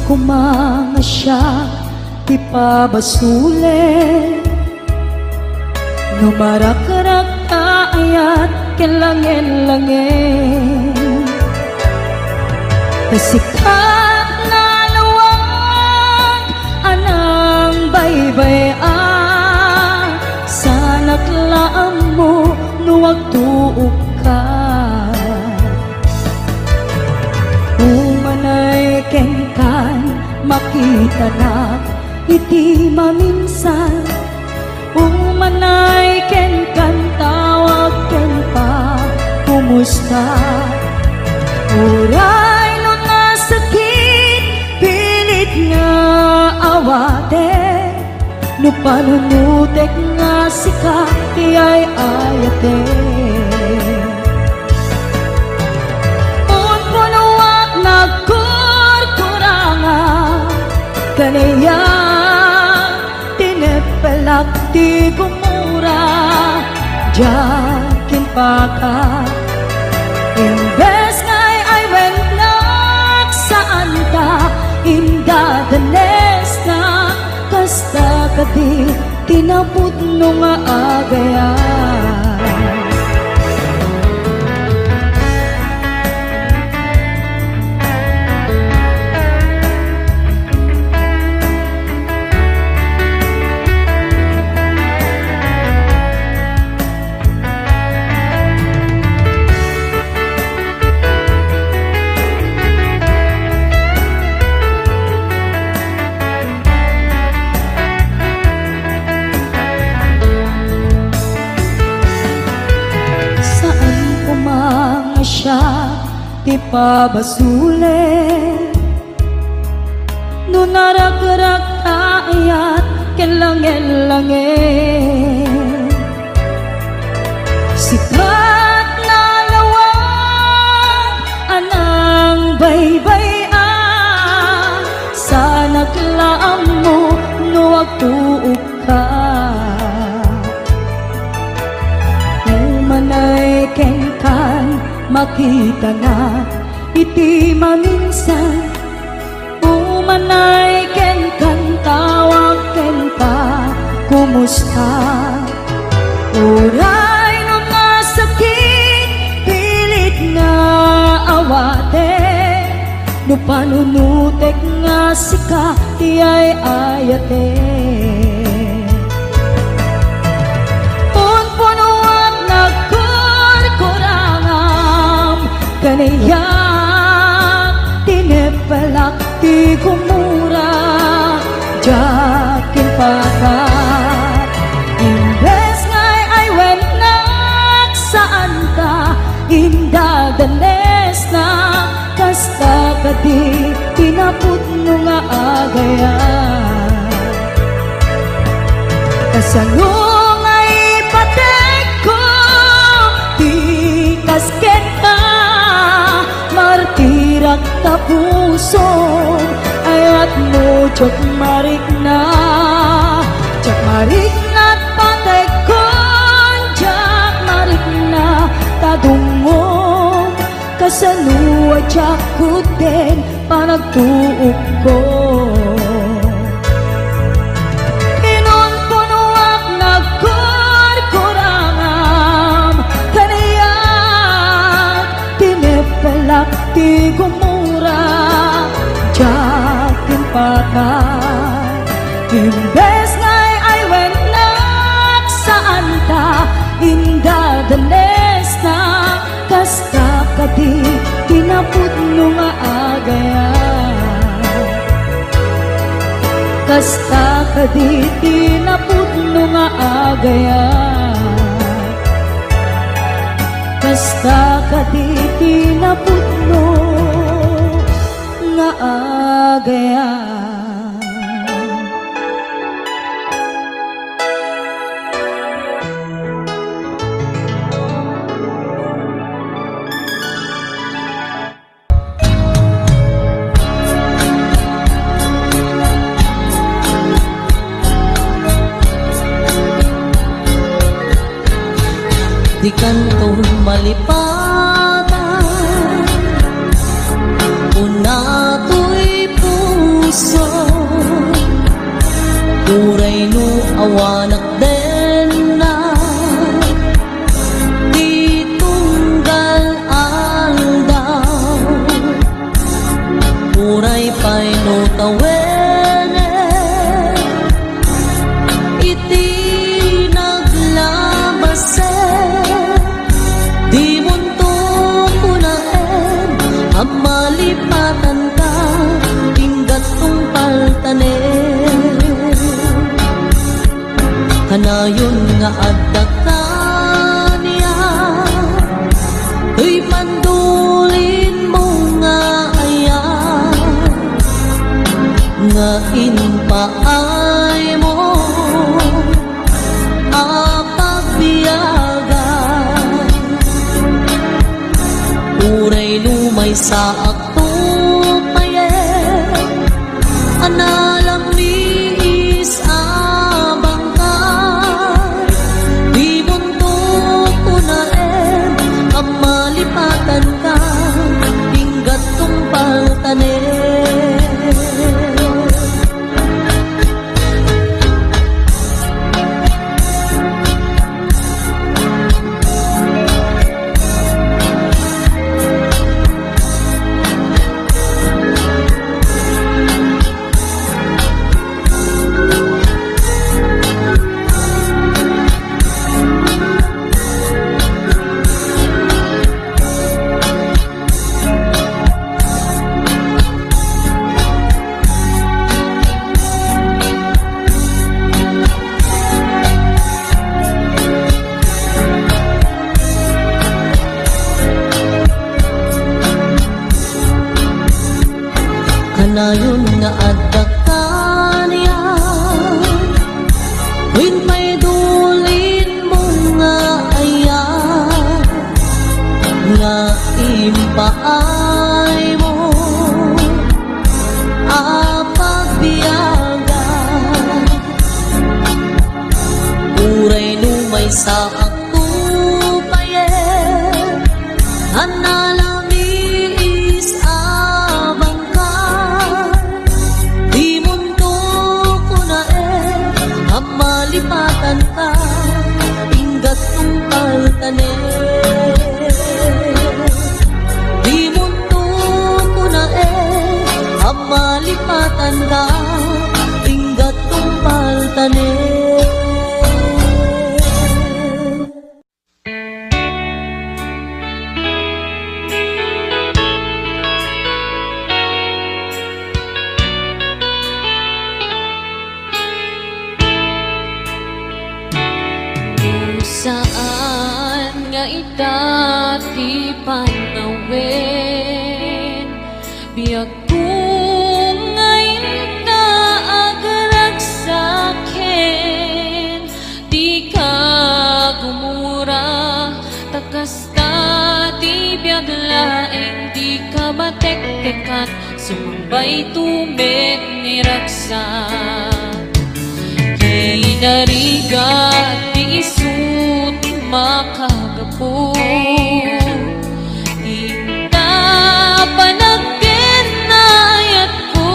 kumanga siya ipabasule numarak-rak ayat kelangin-langin kasikat na lawag anang baybay-an sa naklaan mo nuwag tuog ka umanay kengkan makita na iti maminsan umanay kengkan tawag ken pa kumusta uray no nasakit pilit nga awate no panunutek nga sika tiyay ayate unpunuak nagkurkuranga kaniya tinepelak ti gumura jakin paka imbes ngay ay wennak saan ka inda danes na kasta kadi tinaput no nga agayan siya ti pabasule no narak-rak ayat kelangin-langin sikat na lawag anang baybay-an sa naklaan mo nuwag tuog ka umanay kengkan makita na iti maminsan umanay ken kan tawag ken pa kumusta uray no nasakit pilit nga awate no panunutek nga sika tiyay ayate unpunuak kaniyak tinepelak ti gumura jakin pakat imbes ngay ay wennak saan ka inda danes na kasta kadi tinaput no nga agayan kasano ngay patek ko ti kasket ka martirak tapuso ayat mo chok marik na patay kon jak marik na tadungog kasanuwa jak kuten panagtuog ko pinunpunuak nagkurkurangam kaniyak tinepelak ti gumura jakin patay imbes ngay ay wennak saan ka inda danes na kasta kadi tinaput no nga agayan kasta kadi tinaput no nga agayan kasta kadi tinaput no nga agayan di kantong malipatan una to'y wanak din na di tunggal aldaw uray pa'y no tawene iti naglabase di munto ko na ang malipatan ka tinggat kong paltanen kanayon nga adda ka niya tuy pandulin mo nga ayan nga inpaay mo apagbiyagan uray lumay sa akto payen analam ni abang ka di mundo ko na ang malipatan ka tinggat kong paltanen kanayon nga adda ka niya win may dulin mo nga ayan nga impaay mo apagbiyagan uray lumay sa akto payen anala malipatan ka tinggat kong paltanen di mundo ko na ang malipatan ka tinggat kong paltanen saan nga itati panawin biag kung ngayon ka agarag sa'kin di ka gumura takas ta di biag laeng di ka matek-tekat sumambay tumit ni raksa kinarigat di isut makagapo ita panagkinayat ko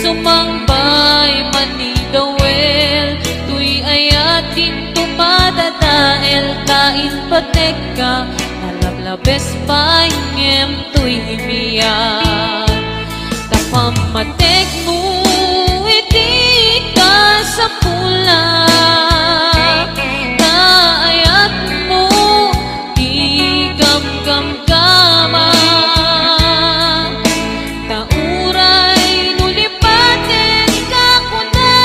sumangbay manidawel tuy ayatin tumadadael kain patek ka nalablabes pangem tuy himiyan tapamatek mo iti ka sa pula kaayat mo igam-gam-gama tauray nulipatin ka kuna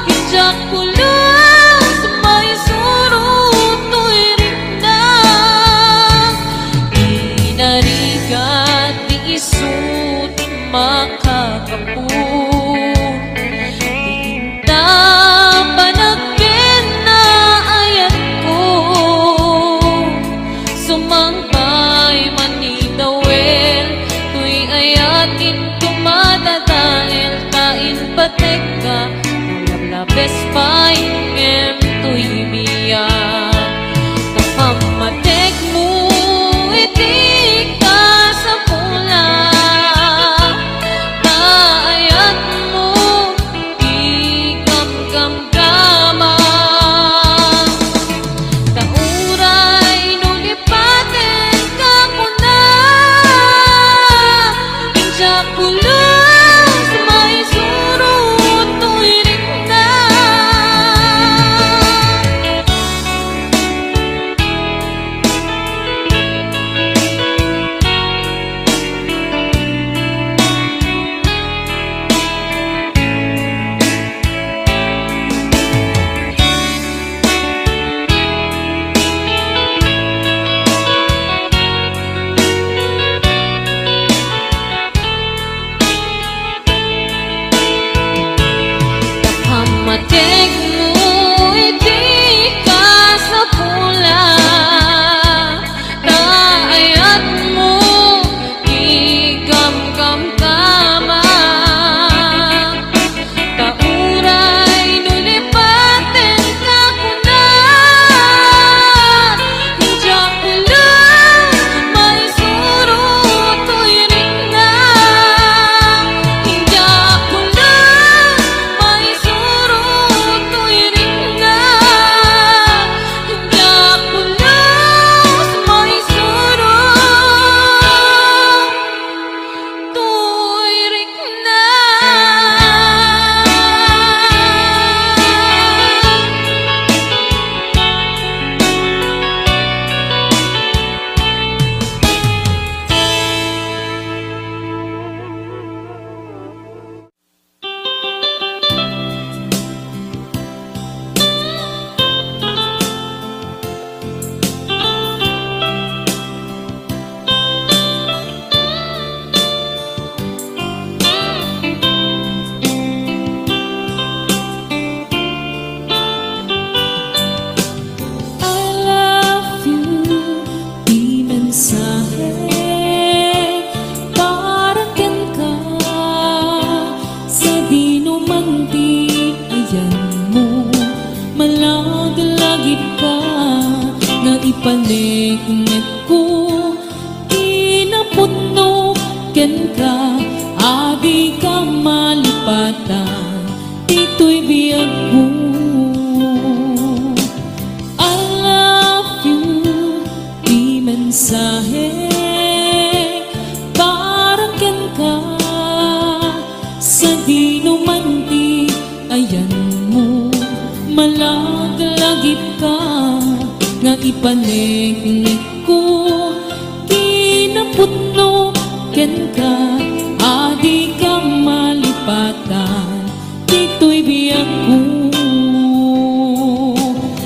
hijak pulang sumay surut to'y rindan inarigat di isut makakapu patek ka nalablabes pangem tuy himiyan tapamatek mo iti ka sa pula kaayat mo ko inaputno ken ka adi ka malipatan dito'y biyag ko. I love you di mensahe para ken ka sa di numanti ayan mo malaglagip ka nga ipanegnik ko kinaputno ken ka adi ka malipatan dito'y biyag ko.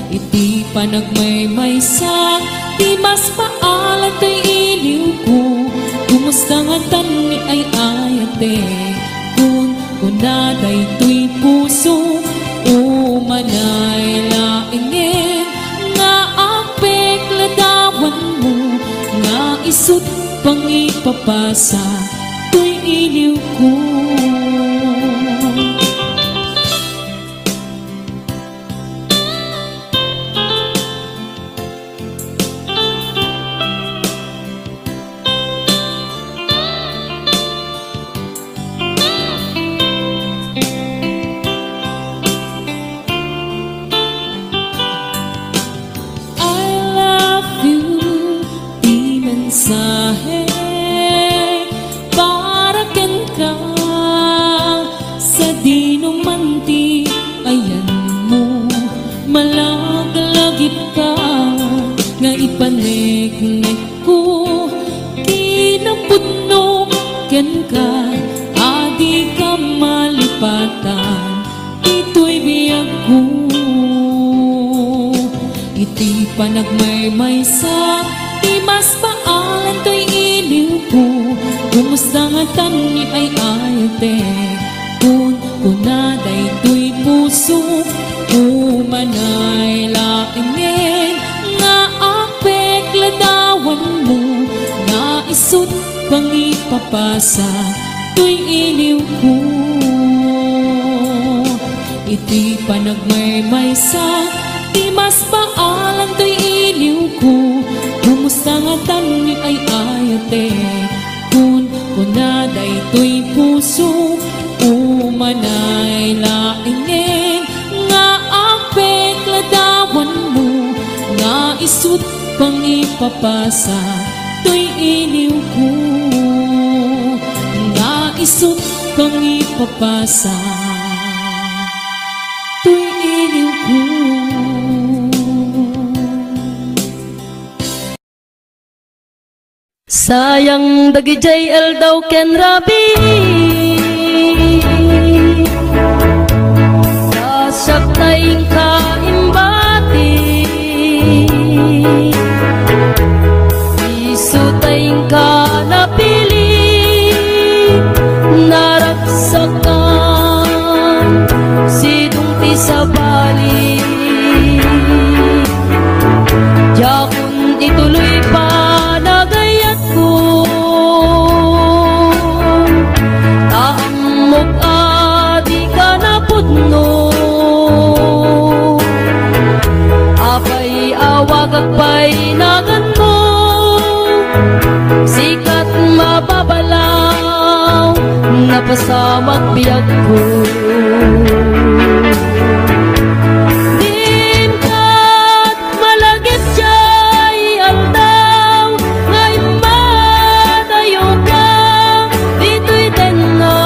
Iti panagmaymaysa di mas paalat ay iliw ko kumusta nga tani ay ayate kung kunaday to'y puso o manay laingin nga apek ladawan mo nga isut pang ipapasa to'y iliw ko. Mensahe para ken ka sa di numanti ayan mo malaglagip ka nga ipanegnek ko kinaputno ken ka adi ka malipatan dito'y biyag ko. Iti panagmaymaysa di mas paalan to'y iliw ko kumusta nga tani ay ayate kung kunaday to'y puso umanay laingin nga apek ladawan mo nga isut pang ipapasa to'y iliw ko. Iti panagmaymaysa di mas paalan to'y iliw ko kumusta nga tani ay ayate kung kunaday to'y puso umanay laingin nga apek ladawan mo nga isut pang ipapasa to'y iliw ko nga isut pang ipapasa to'y iliw ko. Sayang dagi JL daw ken Rabi sasaktay ka imbati isutay ka napili naragsakan sidung ti sa bali jakun ituloy pa apay awagagpay nagan mo sikat mababalaw napasamak biyag ko dimkat malagit jay aldaw ngay madayo ka dito'y tenga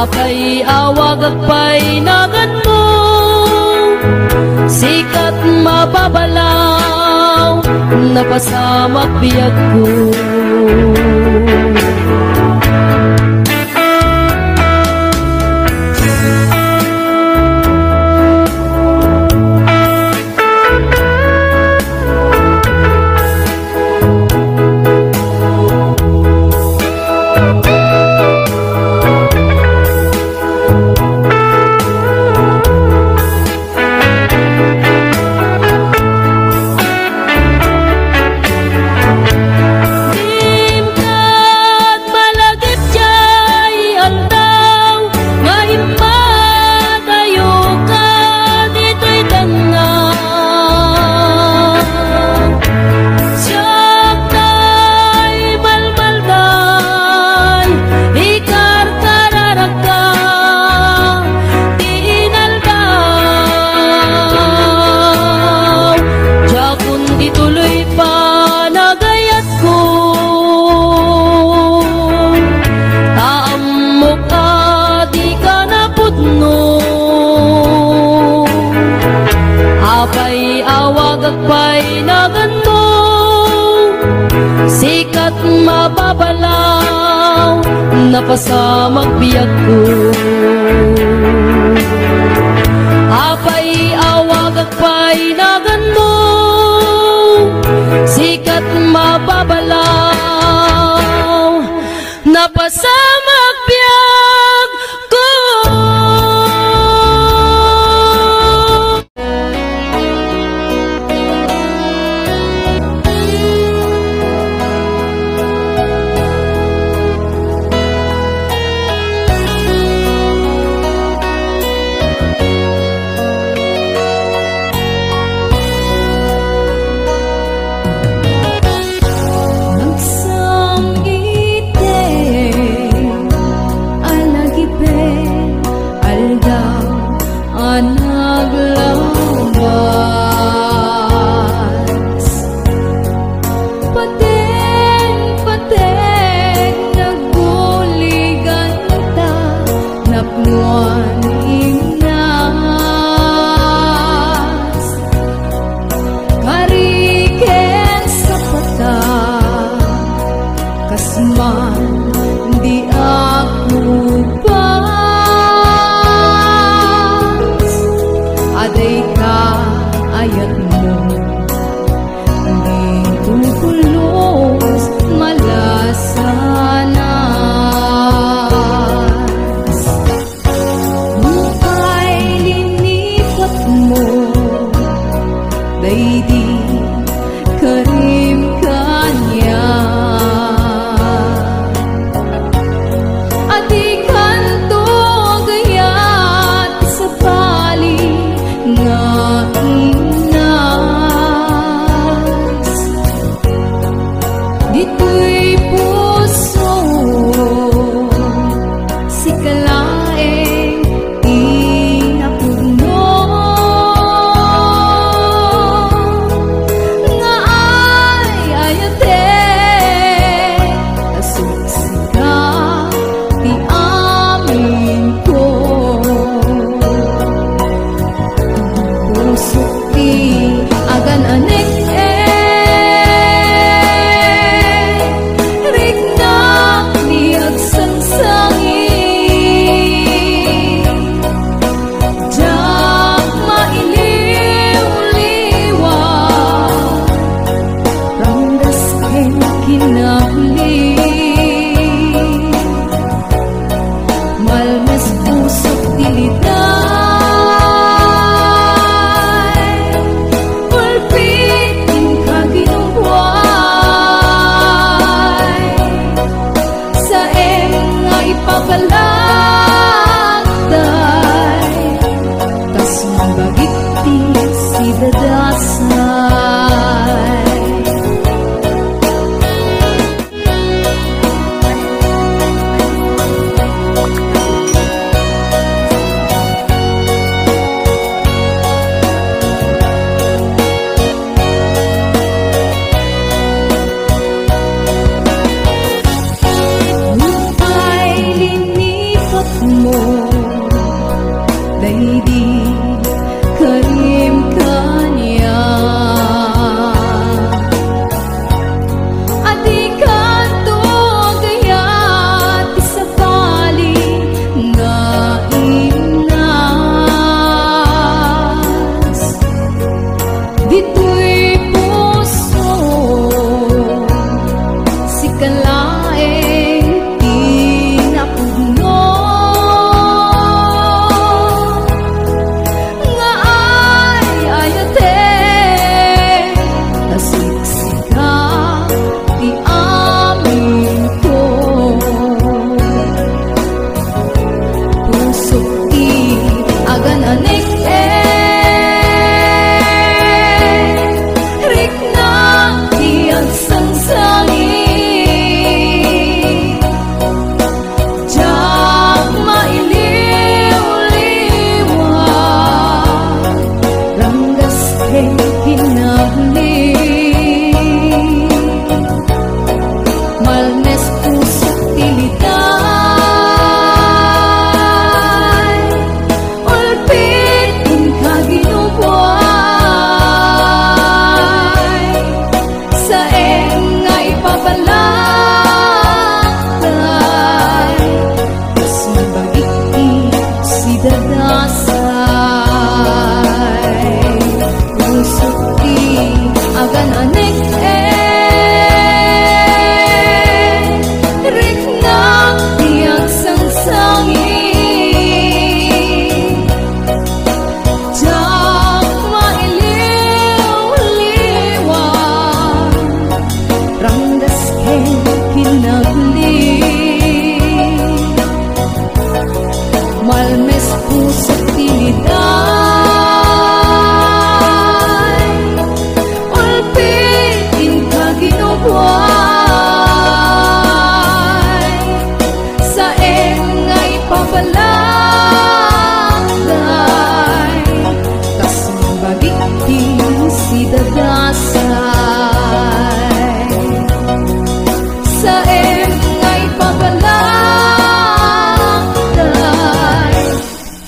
apay awagagpay nagan mo sikat mababalaw napasamak biyag ko. sikat mababalaw, napasamag biyag ko. Apay awag agpay nagan mo, sikat mababalaw, napasamag biyag ko.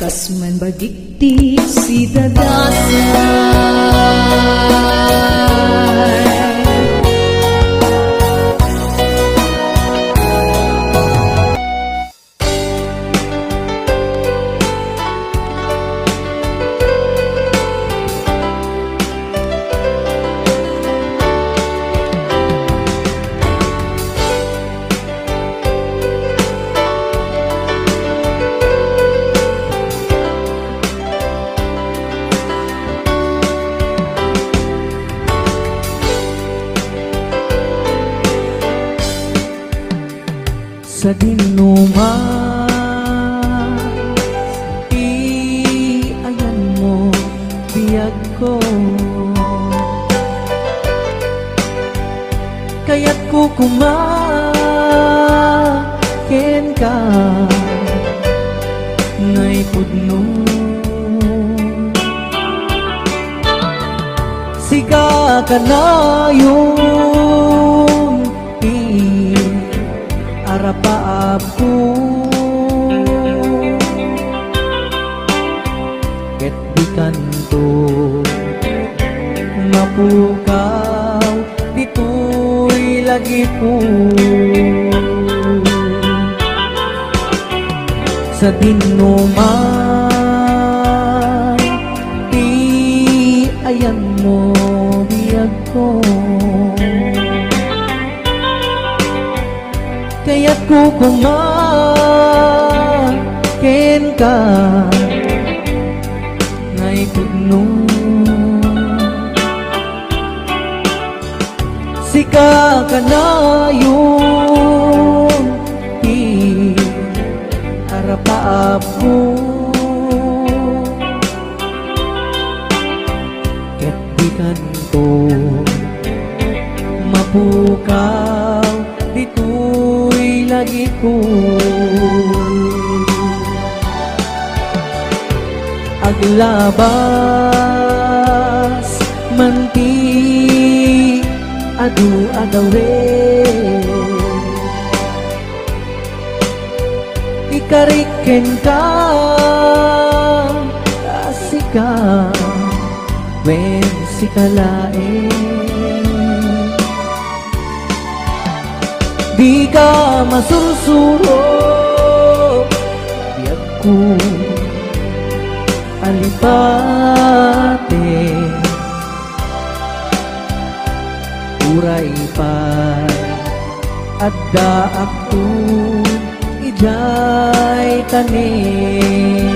kas man bagikti si dadasay. Sa dinuman, iayan mo biyag ko, kaya't ko kumaken ka ngay pudno. Siga ka na yung arapaap ko, ket di kanto mapukaw dito'y lagi po. Sa dinuman, iayan mo biyag ko, kaya't ko kumaken ka ngay pudno. Sika ka na yung arapaap ko, ket di kanto mapukaw dito'y lagi ko. Aglabas manti adu-adawe, ikariken ka asika wen sikalae. Di ka masursuro biyag ko alipate, uray pa adda ako ijay tanin.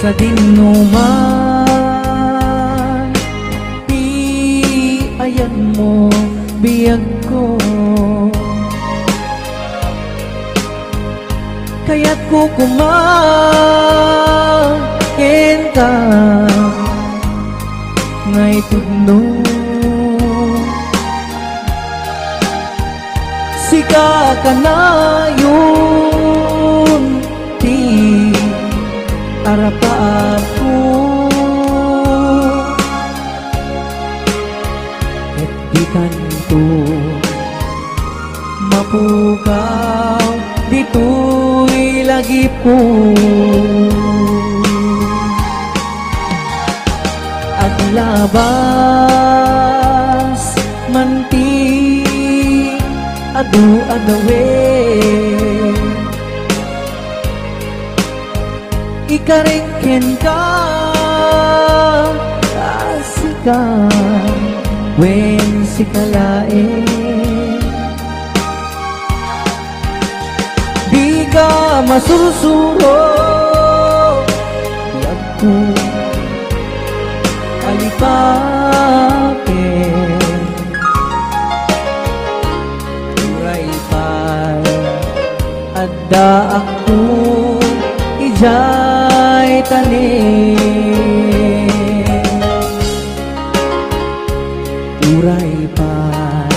Sa dinuman, iayan mo biyag ko, kaya't ko kumaken ka ngay pudno. Sika ka na yung arapaap ko, ket di kanto mapukaw dito'y lagi po. Aglabas manti adu-adawe, ikariken ka asika wen sikalae. ka masursuro, di ako alipakin. Uray pa'y adda ako ijay tanim. Uray pa'y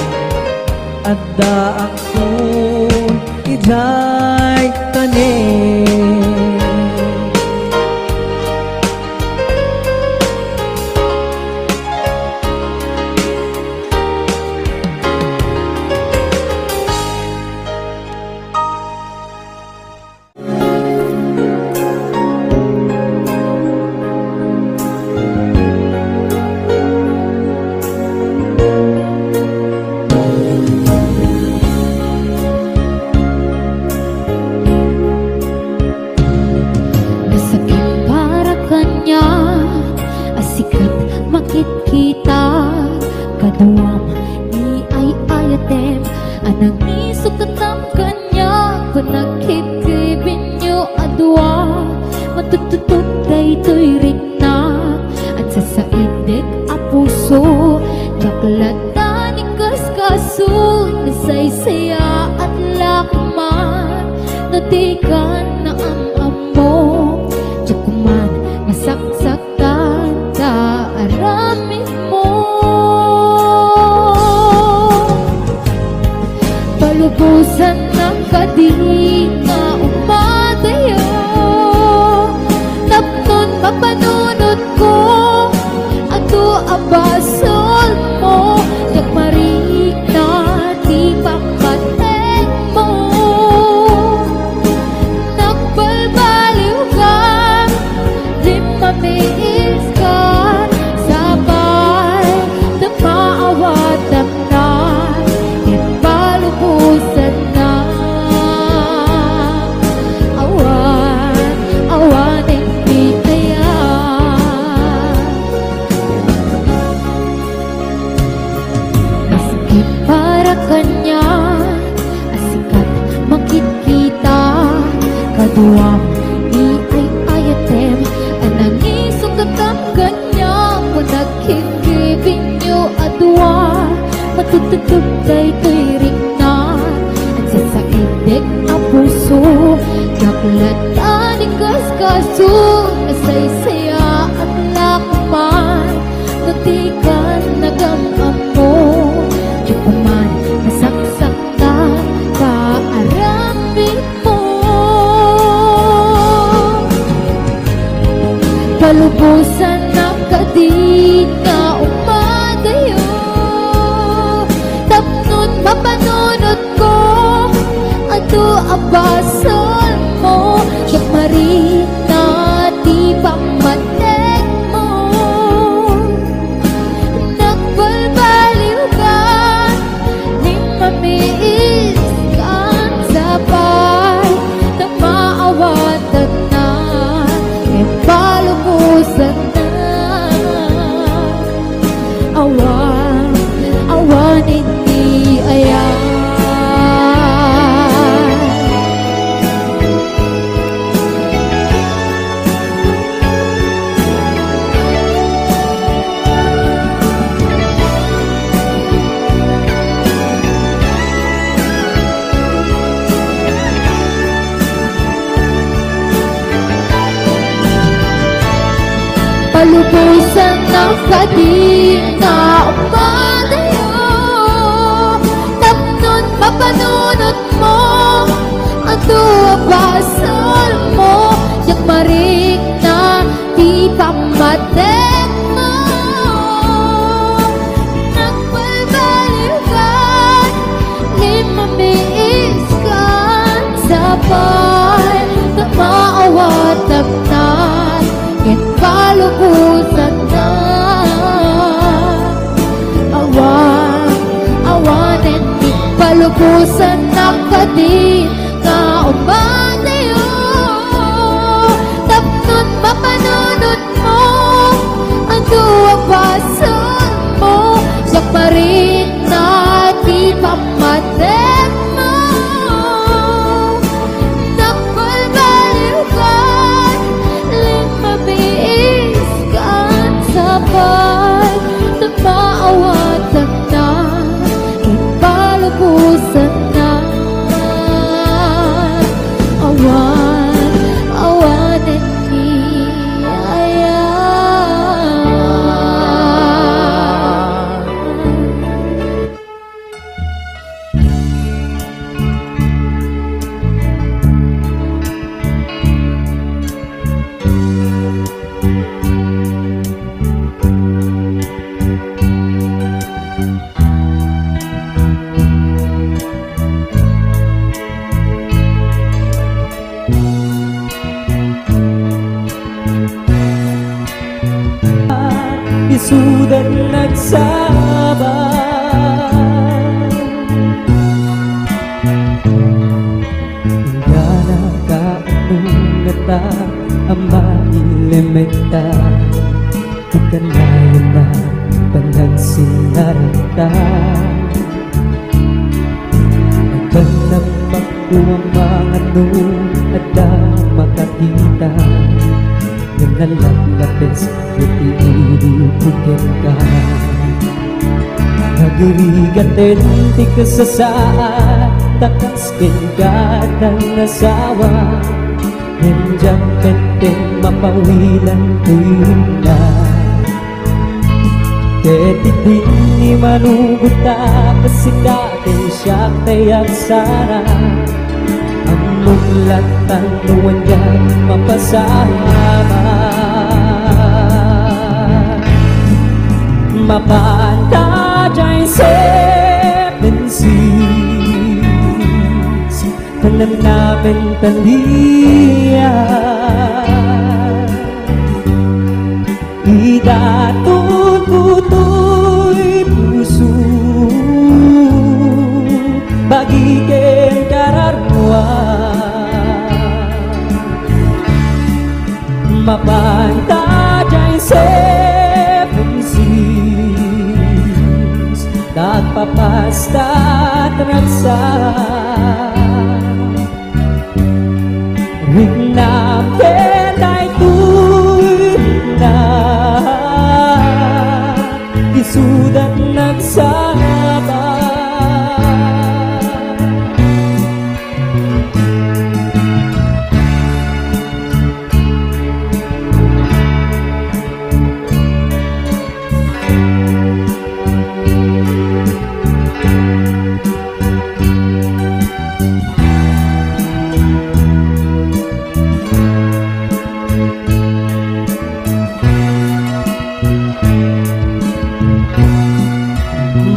adda ako ijay tanim. Kaduam ni ay ayatem anang isukatam kanya kunakikibin nyo adwa matututok daytoy rikna at sa saidik a puso jaklata ni kaskaso nasaysaya at lakman natikan na am-amo jakuman masaksakan ta aramin mo. Palubusan ng kadina umadayo, tapnon mapanunod ko ato abasol mo nagmarik na di papatek mo. Nagbalbaliw ka di mamiis ka sabay na maawatan na ipalubusan na awan hindi kaya. Maski para kanya asikat makikita kaduam ni ay ayatem anang isukatam kanya kung nagkikibin nyo adwa matututog daytoy rikna at sa saidik ang puso nakulata ni kaskaso nasaysaya at lakman natikan nagamam mo jukuman nasaksaktan kaarambit mo. Palubusan ng kadina umadayo, tapnon mapanunod ko ato abasol mo yakmarin na di pamatek mo. Nagbalbaliw ka di mamiis kan sabay na maawatan na ipalubusan na awan hindi ayan. Palubusan ng kadina umadayo, tapnon mapanunod mo ato abasol mo yakmarik na di pamatek mo. Nagbalbaliw ka di mamiis ka sabay na maawatan na palubusan na awan hindi palubusan na kadina umadayo, tapnon mapanunod mo ato abasol mo yakmarin na di pamatek mo. nagsabay. Hingga nakaanong ngata ang mailimita, ikanayon na panagsinarita. Nagbanag magkuha mga at da makakita, yung nalalapis itiibugin ka. Nagirigatin di ka sa saan, takas kenggadang nasawa. Nandiyan penting mapawilan tuwina. Keti din ni manuguta kasi dati siya tayak sana. Ang mulatan nuwan yan mapasama. Mapanta dyan 7 seas, tanan namin talian. Idatun kuto'y puso, bagikin kararwa. Mapanta dyan 7 seas, nagpapasta at raksa. Rignam keta'y na isudat nagsaba.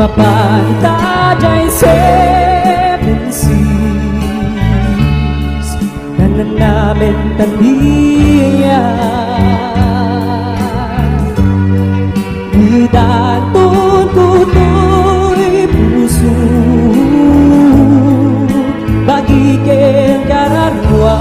Mapanta dyan 7 seas, tanan namin talian. Idatun kuto'y puso, bagikin kararwa.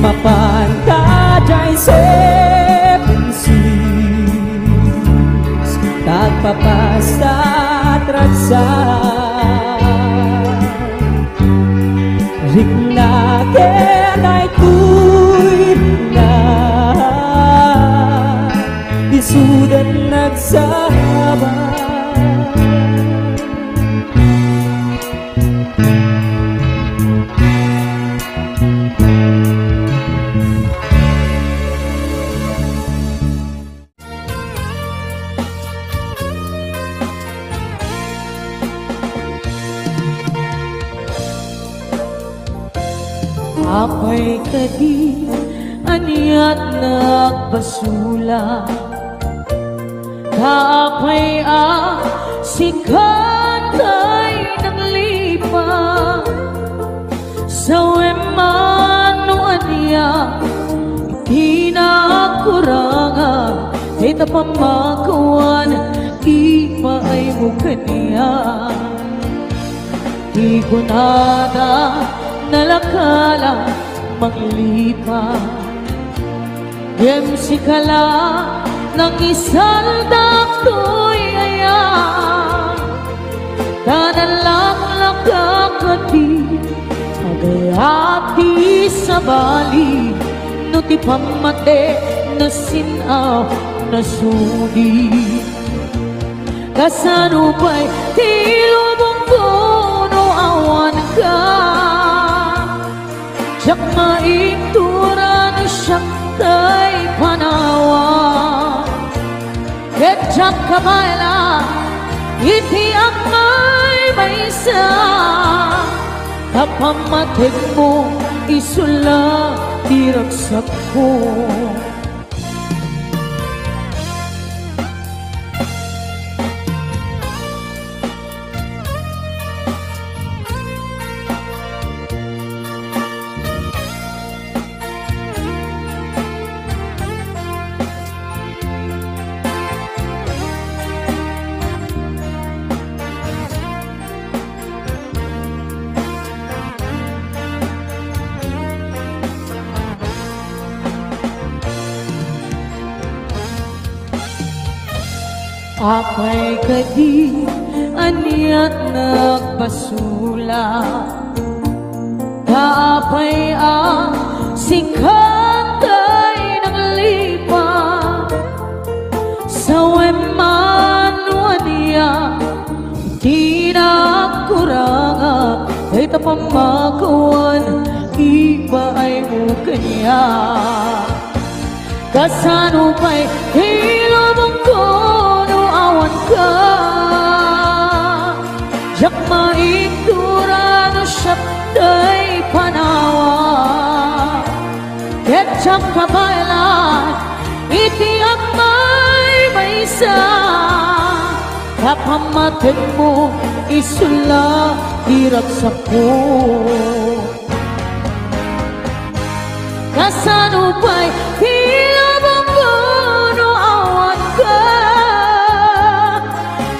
Mapanta dyan 7 seas, tagpapasta at raksa. Rigna kena'y na isudat nagsaba. Ako'y kadi aniat nagbasula, kaapay sikat kay nang lipa. Sa wemano aniya hinakuranga, ita pamakawan ipa ay mukaniya. Di ko nada nalakala maglipa, Yem si kala ng isaldak to'y aya, tanan lang lakakati, agayati sa bali, no ti pamate na sinaw na sudi. Kasano ba'y tilubong puno awan ka, siyak maitura na siyak kay panawa. Ketjak kabayla iti ang may isa, kapamatig mo isula diragsak ko. apay kadi aniat nagpasula, kaapay sikatay ng lipa, sa wemano niya di nakuranga, ay tapamakawan iba ay mukanya. Kasano pa'y hilabang ko no awan ka, yak maitura no siyaptay panawa, ketsak kabalan iti ang may isa, kapamatin mo isula hirap sa ko. Kasano pa'y hilabang ko no awan ka,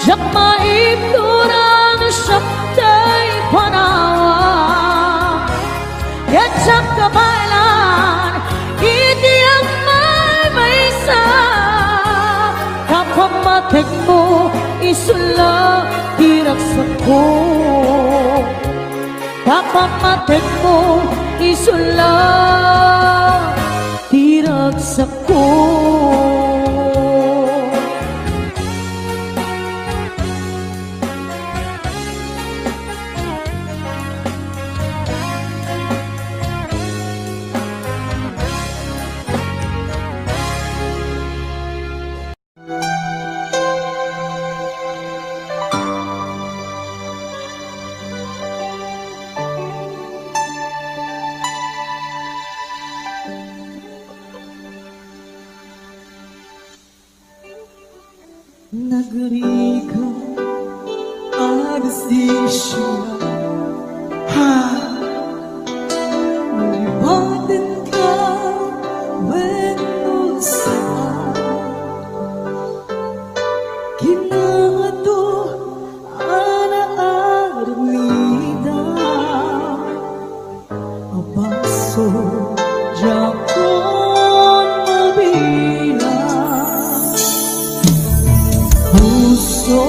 yak maitura no siyaptay panawa, ketsak kabalan iti ang may isa, kapamatik mo isula hirap sa ko, kapamatik mo isula hirap sa ko. Nagrika agasisya nalibatin ka when sa kinato ana-armida abaso jakon mabila puso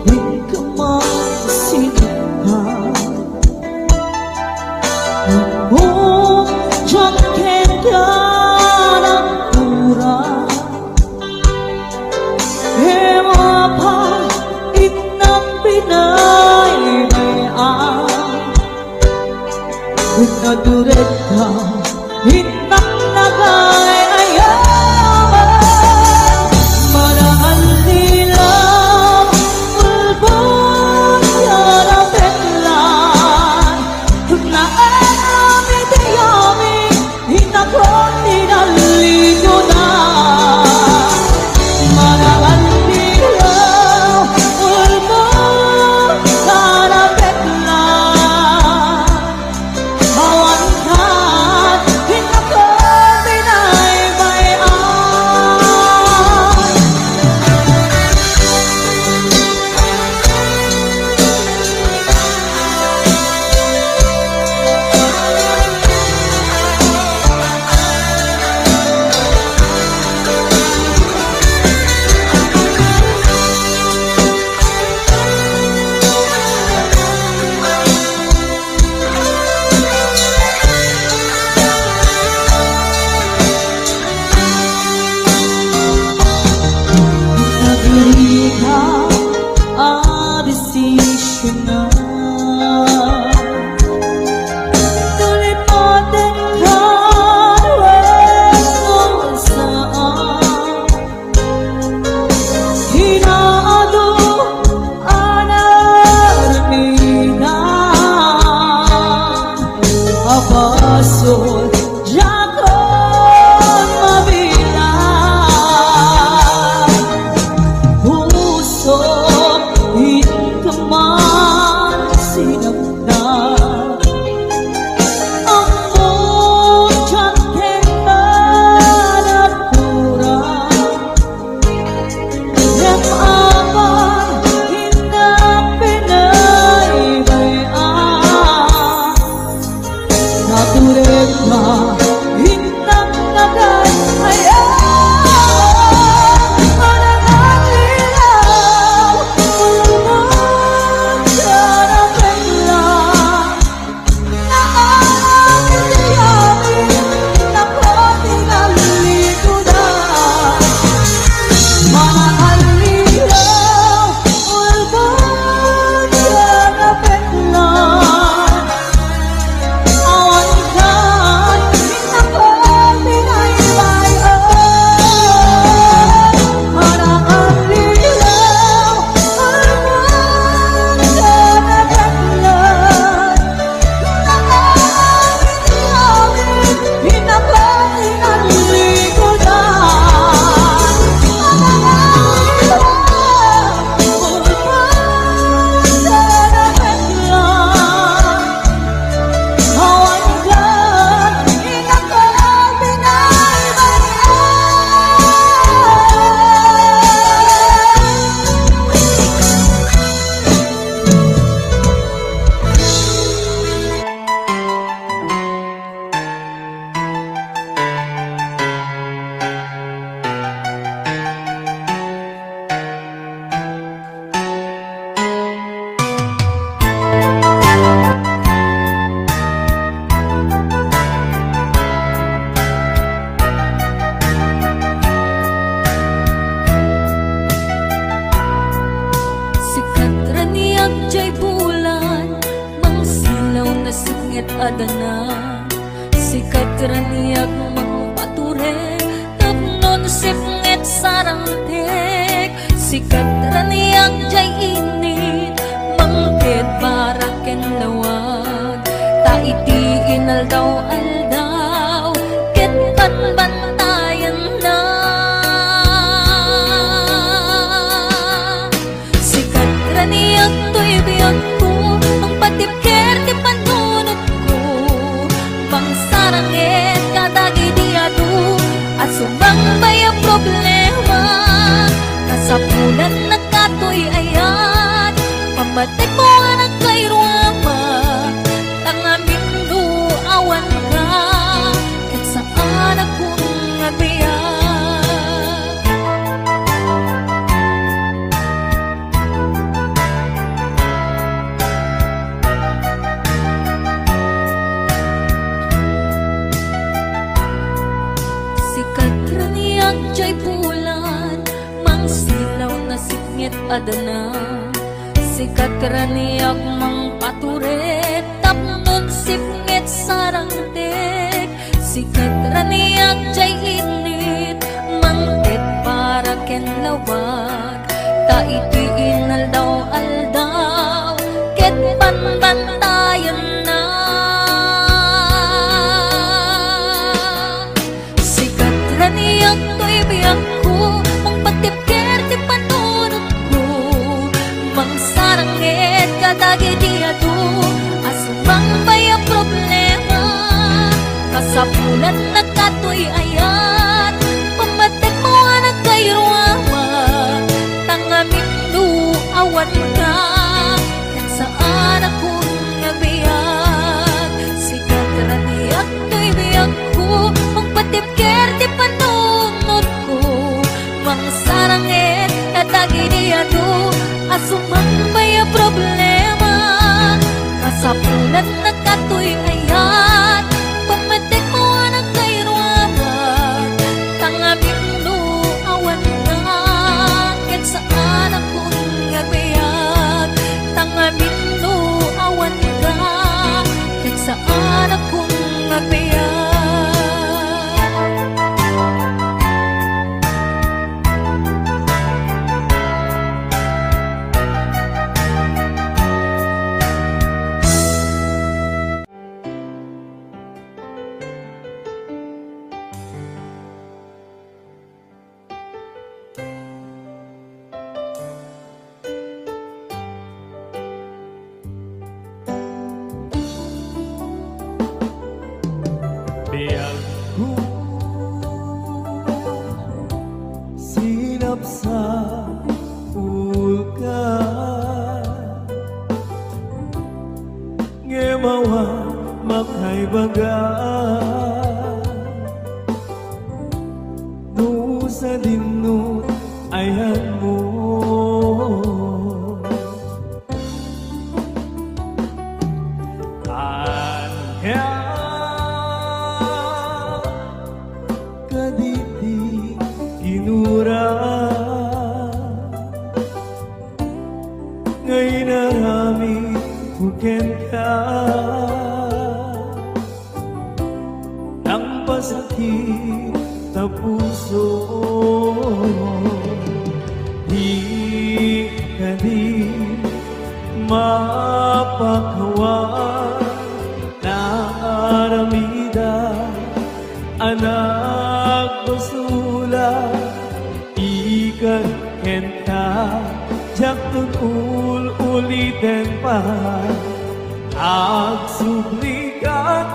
di ka magsinta, singit adana sikat raniyag magpature tapnon sipnget sarangtek sikat raniyag jay init mangkit baraken lawag ta iti inaldaw-aldaw ket banbantayan na sikat raniyag to'y biyag ko magpatipker ti panunot ko mangsarangit kadagi diado at sumbambay ang problema kasapulan na kato'y ayan pamatik mo anak kay ruama tangamin do awan ka ket saan akong nabiyak sikat raniyag jay bulan mangsilaw na singit adana sikat raniyag mangpature tapnon sipngit sarangtek sikat raniyag jay init mangket para ken lawag ta iti inaldaw-aldaw ket banbantayan na sikat raniyag to'y biyag ko mangpatipker ti panunot ko mangsarangit kadagi diado asumambay ang problema kasapulan na kato'y ayan pamatek mo anak kay ruama tangamin do awan ka ket saan akong nabiyak sikat raniyag to'y biyag ko magpatipker ti panunot ko mangsarangit kadagi diado asumambay ang problema kasapulan na kato'y ayan pamatek mo anak kay ruama tangamin do awan ka ket saan akong nabiyak tangamin do awan ka ket saan akong nabiyak Biyag ko sinap sa ulka ngemawa makay baga no sa dinno ayan mo kaditi ginura ngay narami buken ka ang pasakit sa puso di ka di mapakawan na aramida anak basula ikan kenta jaktun ulitin pa agsublikat